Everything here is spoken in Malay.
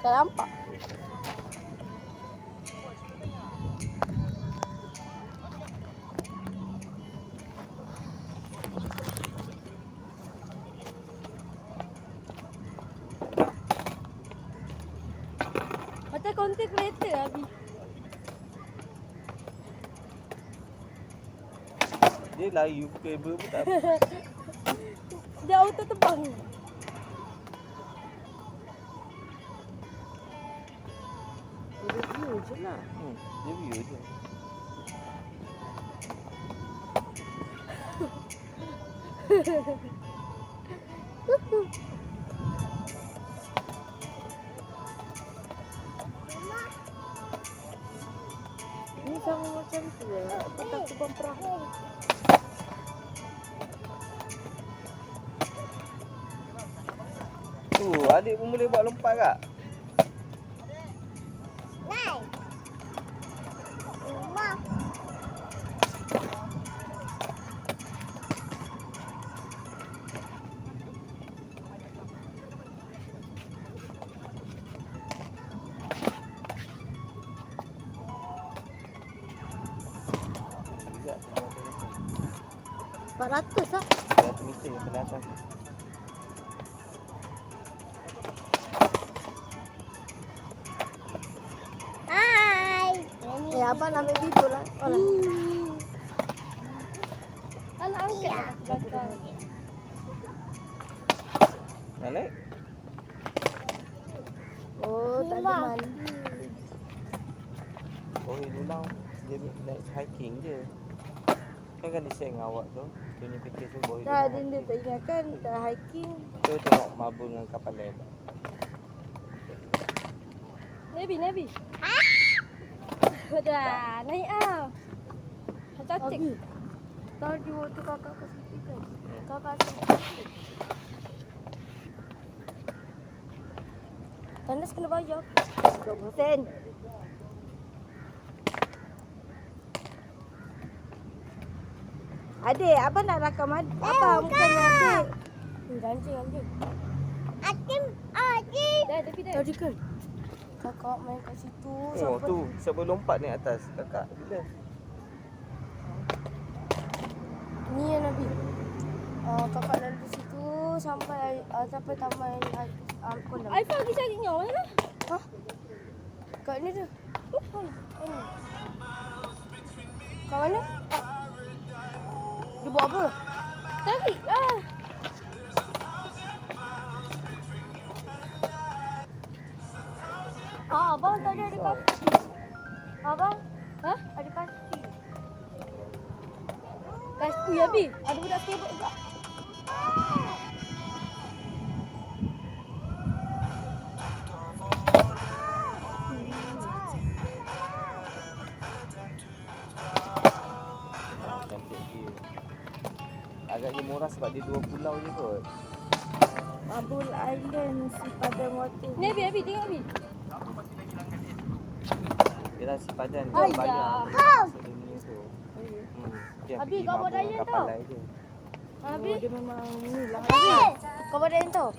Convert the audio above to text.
Tak nampak. Macam content creator Abi. Dia layu kabel pun tak apa. Dia auto terbang. Dia view je lah. Dia view je. Ni sama macam tu lah. Patah terbang perahu. Tu, adik pun boleh buat lompat kak? Sekejap, 400 lah. 100 meter yang kena atas. Abang ambil video lah. Alah, angkat belakang. Nak naik? Oh, tak ada mandi. Oh, Lulang. Dia naik hiking je. Kan dia share dengan awak tu. Dia ni fikir tu boleh. Tak, dia tak ingatkan tak hiking. Tu tengok mabur dengan kapal lain. Nabi. Dah, naik ah. Cantik. Tadi waktu kakak kasih kan. Kakak kasih. Tandas kena bayar. 20%. Adik, abang nak rakam adik. Abang bukannya adik. Anjing. Adik. Dah, Tadi kan. Kakak main kat situ. Oh, tu. Siapa lompat naik atas? Kakak bila? Ni ya Nabi. Kakak lalu di situ sampai taman kolam. Aifah pergi cari nyawa mana? Hah? Kat ni tu. Kat mana? Dia buat apa? Tarik lah. Abang tadi ada kaki. Abang? Hah? Ada kaki. Kaki ya, Bi? Ada budak skateboard juga. Cantik dia. Agaknya murah sebab dia 2 pulau je kot. Abul Island, Sepadan Water. Ni Abi, tengok Abi. Dia Sepadan Ayah. banyak dunia tu. Dia Abi, pergi kau bawa mabur Dayan kapal tau. lain je. Abi, dia memang ni lah. Kau bawa Dayan tau.